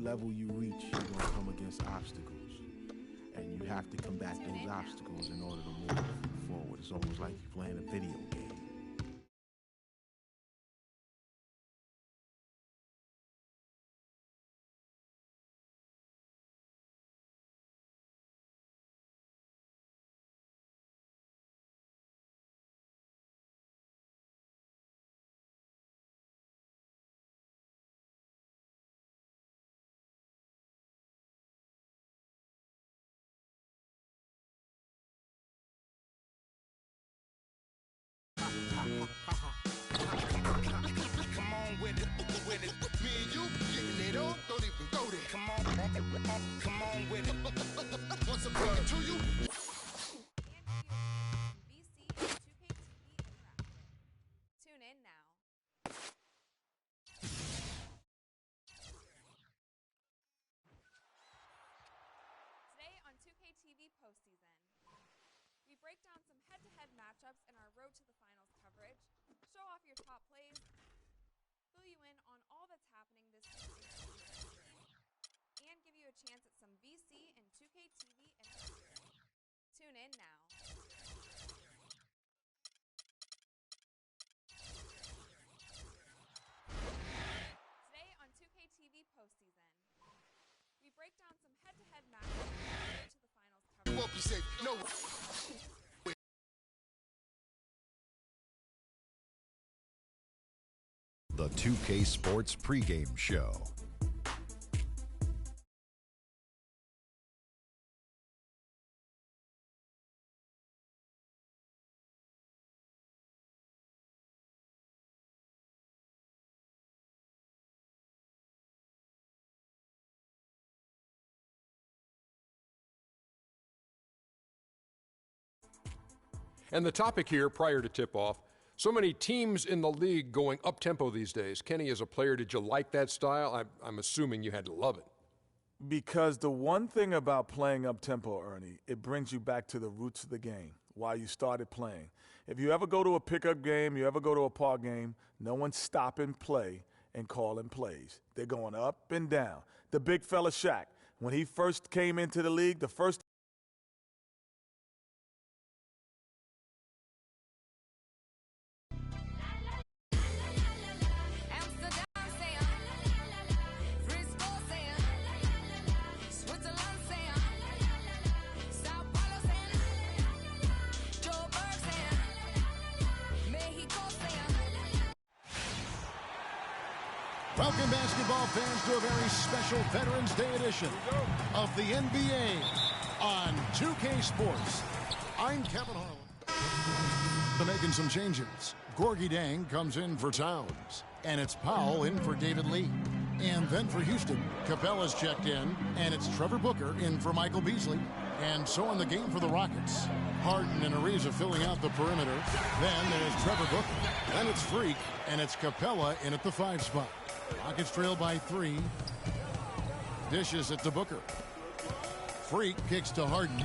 level you reach, you're going to come against obstacles. And you have to combat those obstacles in order to move forward. It's almost like you're playing a video game. Come on with it. Me and you getting it on, don't even go there. Come on with it. Once I'm talking to you. Tune in now. Today on 2K TV postseason, we break down some head-to-head matchups in our Road to the Finals coverage, show off your top plays, fill you in on all that's happening this season, and give you a chance at some VC and 2K TV and tune in now. Today on 2K TV postseason, we break down some head-to-head matchups in our Road to the Finals coverage. You won't be safe. No. The 2K Sports pregame show. And the topic here, prior to tip-off, so many teams in the league going up-tempo these days. Kenny, as a player, did you like that style? I'm assuming you had to love it. Because the one thing about playing up-tempo, Ernie, it brings you back to the roots of the game, why you started playing. If you ever go to a pickup game, you ever go to a park game, no one's stopping play and calling plays. They're going up and down. The big fella Shaq, when he first came into the league, the first Welcome, basketball fans, to a very special Veterans Day edition of the NBA on 2K Sports. I'm Kevin Harlan. Making some changes. Gorgie Dang comes in for Towns, and it's Powell in for David Lee. And then for Houston, Capella's checked in, and it's Trevor Booker in for Michael Beasley. And so in the game for the Rockets, Harden and Ariza filling out the perimeter. Then there's Trevor Booker. Then it's Freak, and it's Capella in at the 5 spot. Rockets trail by 3. Dishes it to Booker. Freak kicks to Harden.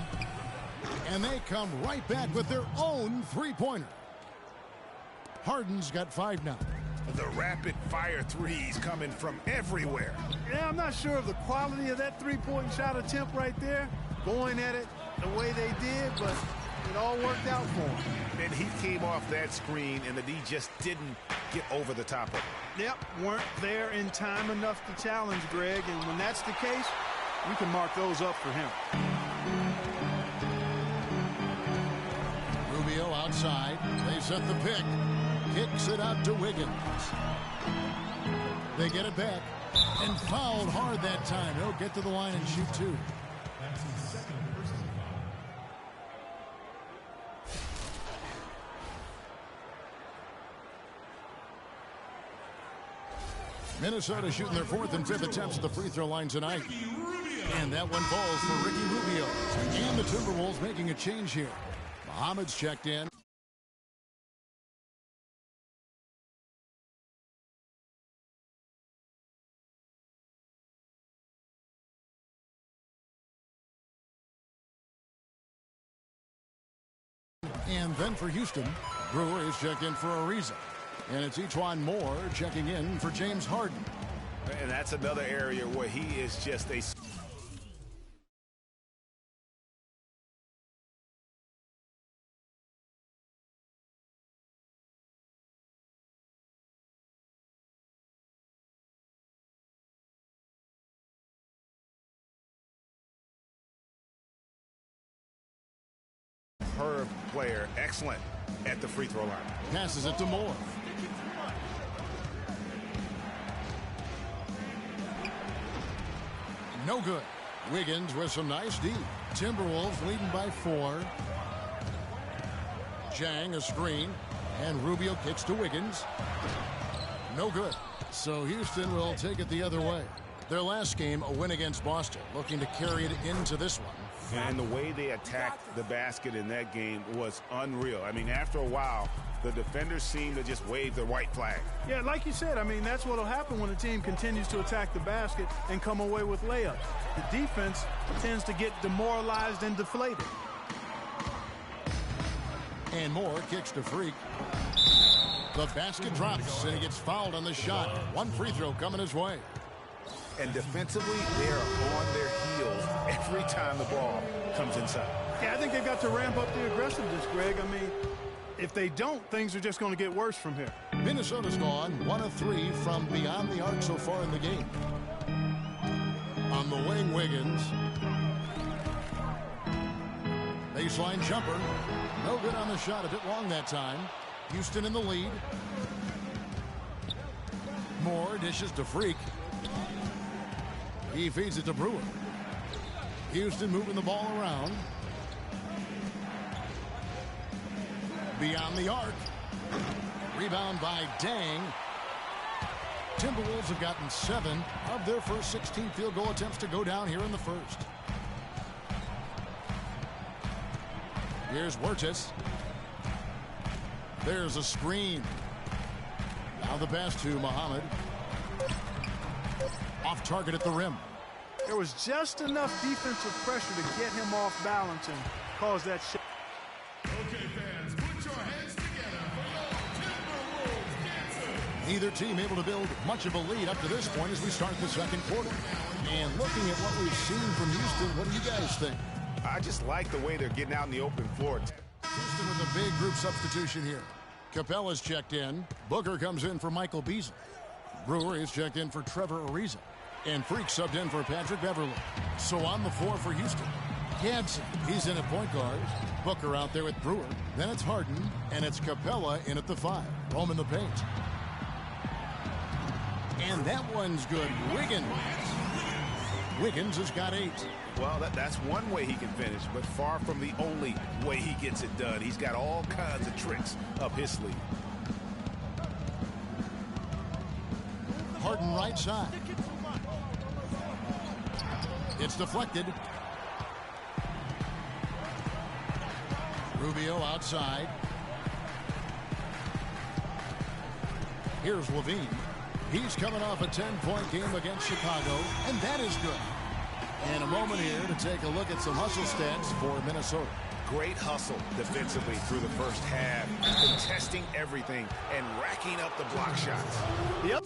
And they come right back with their own three-pointer. Harden's got 5 now. The rapid-fire threes coming from everywhere. Yeah, I'm not sure of the quality of that three-point shot attempt right there, going at it the way they did, but it all worked out for him. And he came off that screen, and the D just didn't get over the top of it. Yep, weren't there in time enough to challenge Greg, and when that's the case, we can mark those up for him. Rubio outside. They set the pick. Kicks it out to Wiggins. They get it back. And fouled hard that time. He'll get to the line and shoot 2. Minnesota shooting their 4th and 5th attempts at the free throw line tonight. And that one falls for Ricky Rubio. And the Timberwolves making a change here. Muhammad's checked in. And then for Houston, Brewer is checked in for Ariza. And it's Ejuan Moore checking in for James Harden. And that's another area where he is just a superb player, excellent at the free throw line. Passes it to Moore. No good. Wiggins with some nice D. Timberwolves leading by 4. Jang a screen, and Rubio kicks to Wiggins. No good. So Houston will take it the other way. Their last game, a win against Boston, looking to carry it into this one. And the way they attacked the basket in that game was unreal. I mean, after a while, the defenders seemed to just wave the white flag. Yeah, like you said, I mean, that's what will happen when a team continues to attack the basket and come away with layups. The defense tends to get demoralized and deflated. And Moore kicks to Freak. The basket drops, and he gets fouled on the shot. One free throw coming his way. And defensively, they're on their heels every time the ball comes inside. Yeah, I think they've got to ramp up the aggressiveness, Greg. I mean, if they don't, things are just going to get worse from here. Minnesota's gone 1 of 3 from beyond the arc so far in the game. On the wing, Wiggins. Baseline jumper. No good on the shot. A bit long that time. Houston in the lead. Moore dishes to Freak. He feeds it to Brewer. Houston moving the ball around. Beyond the arc. Rebound by Dang. Timberwolves have gotten 7 of their first 16 field goal attempts to go down here in the first. Here's Wirtz. There's a screen. Now the pass to Muhammad. Off target at the rim. There was just enough defensive pressure to get him off balance and cause that shot. Okay, fans, put your hands together for your Timberwolves dancer. Neither team able to build much of a lead up to this point as we start the second quarter. And looking at what we've seen from Houston, what do you guys think? I just like the way they're getting out in the open floor. Houston with a big group substitution here. Capella's checked in. Booker comes in for Michael Beasley. Brewer is checked in for Trevor Ariza. And Freak subbed in for Patrick Beverly. So on the floor for Houston, Gadsden, he's in at point guard. Booker out there with Brewer. Then it's Harden, and it's Capella in at the 5. Home in the paint. And that one's good. Wiggins has got 8. Well, that's one way he can finish, but far from the only way he gets it done. He's got all kinds of tricks up his sleeve. Harden right side. It's deflected. Rubio outside. Here's Levine. He's coming off a 10-point game against Chicago, and that is good. And a moment here to take a look at some hustle stats for Minnesota. Great hustle defensively through the first half, contesting everything and racking up the block shots. Yep.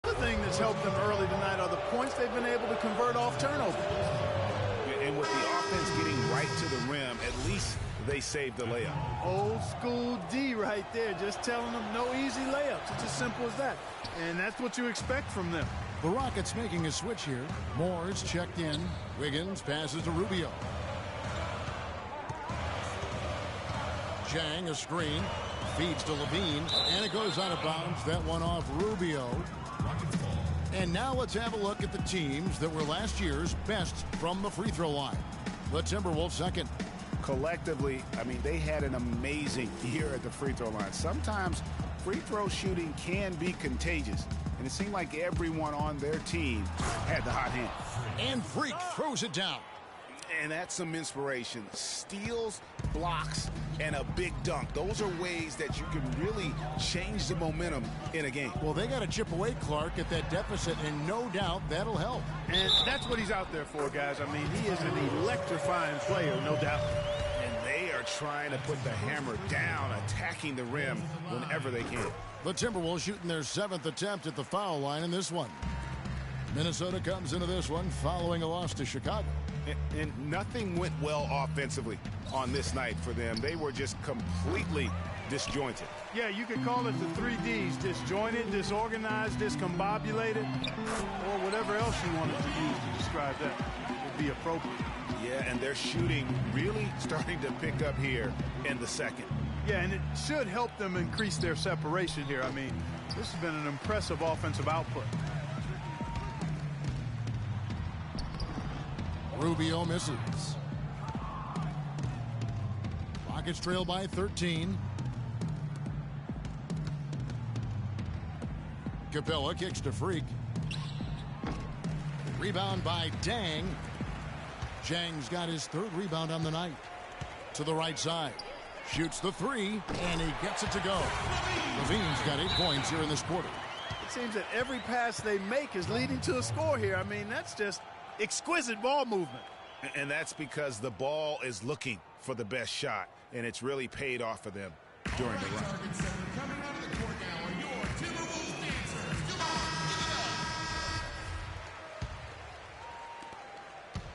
The thing that's helped them early tonight are the points they've been able to convert off turnovers. And with the offense getting right to the rim, at least they saved the layup. Old school D right there, just telling them no easy layups. It's as simple as that. And that's what you expect from them. The Rockets making a switch here. Moore's checked in. Wiggins passes to Rubio. Jang a screen. Feeds to Levine. And it goes out of bounds. That one off Rubio. And now let's have a look at the teams that were last year's best from the free throw line. The Timberwolves second. Collectively, I mean, they had an amazing year at the free throw line. Sometimes free throw shooting can be contagious, and it seemed like everyone on their team had the hot hand. And Freak throws it down. And that's some inspiration. Steals, blocks, and a big dunk. Those are ways that you can really change the momentum in a game. Well, they got to chip away, Clark, at that deficit, and no doubt that'll help. And that's what he's out there for, guys. I mean, he is an electrifying player, no doubt. And they are trying to put the hammer down, attacking the rim whenever they can. The Timberwolves shooting their 7th attempt at the foul line in this one. Minnesota comes into this one following a loss to Chicago. And nothing went well offensively on this night for them. They were just completely disjointed. Yeah, you could call it the 3 Ds, disjointed, disorganized, discombobulated, or whatever else you wanted to use to describe that would be appropriate. Yeah, and their shooting really starting to pick up here in the second. Yeah, and it should help them increase their separation here. I mean, this has been an impressive offensive output. Rubio misses. Rockets trail by 13. Capella kicks to Freak. Rebound by Dang. Zhang's got his 3rd rebound on the night. To the right side. Shoots the 3, and he gets it to go. Levine's got 8 points here in this quarter. It seems that every pass they make is leading to a score here. I mean, that's just exquisite ball movement. And that's because the ball is looking for the best shot, and it's really paid off for them during the run.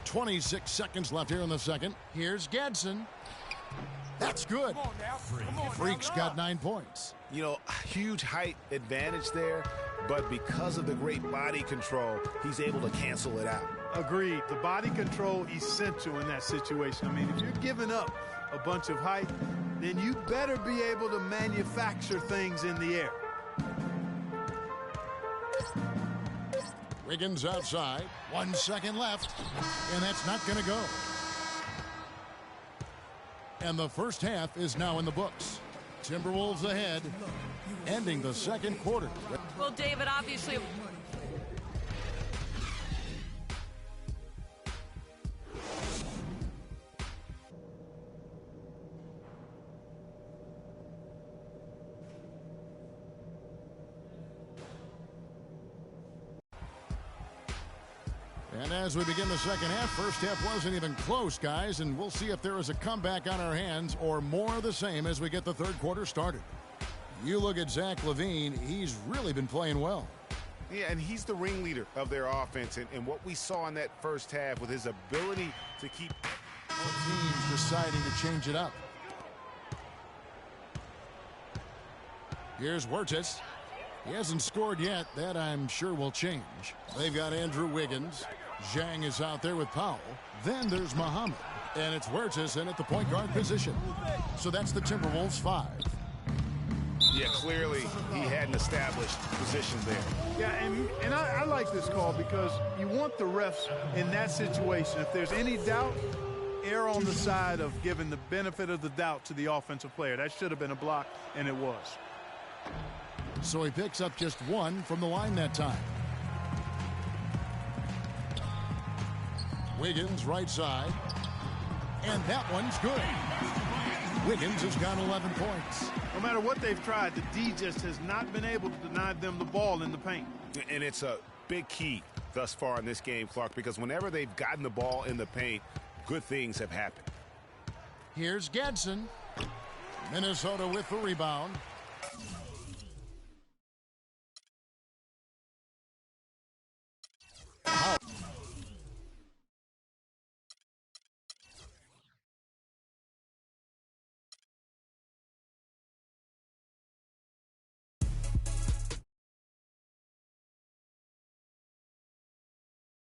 26 seconds left here in the second. Here's Gadsden. That's good. Freak's got 9 points. You know, huge height advantage there, but because of the great body control, he's able to cancel it out. Agreed. The body control essential in that situation. I mean, if you're giving up a bunch of height, then you better be able to manufacture things in the air. Wiggins outside. 1 second left, and that's not going to go. And the first half is now in the books. Timberwolves ahead, ending the second quarter. Well, David, obviously... And as we begin the second half, first half wasn't even close, guys, and we'll see if there is a comeback on our hands or more of the same as we get the third quarter started. You look at Zach LaVine, he's really been playing well. Yeah, and he's the ringleader of their offense, and what we saw in that first half with his ability to keep... Teams deciding to change it up. Here's Wirtz. He hasn't scored yet. That, I'm sure, will change. They've got Andrew Wiggins. Zhang is out there with Powell. Then there's Muhammad. And it's Wirtz in at the point guard position. So that's the Timberwolves 5. Yeah, clearly he had an established position there. Yeah, and I like this call because you want the refs in that situation. If there's any doubt, err on the side of giving the benefit of the doubt to the offensive player. That should have been a block, and it was. So he picks up just 1 from the line that time. Wiggins right side. And that one's good. Wiggins has got 11 points. No matter what they've tried, the D just has not been able to deny them the ball in the paint. And it's a big key thus far in this game, Clark, because whenever they've gotten the ball in the paint, good things have happened. Here's Gadsden. Minnesota with the rebound.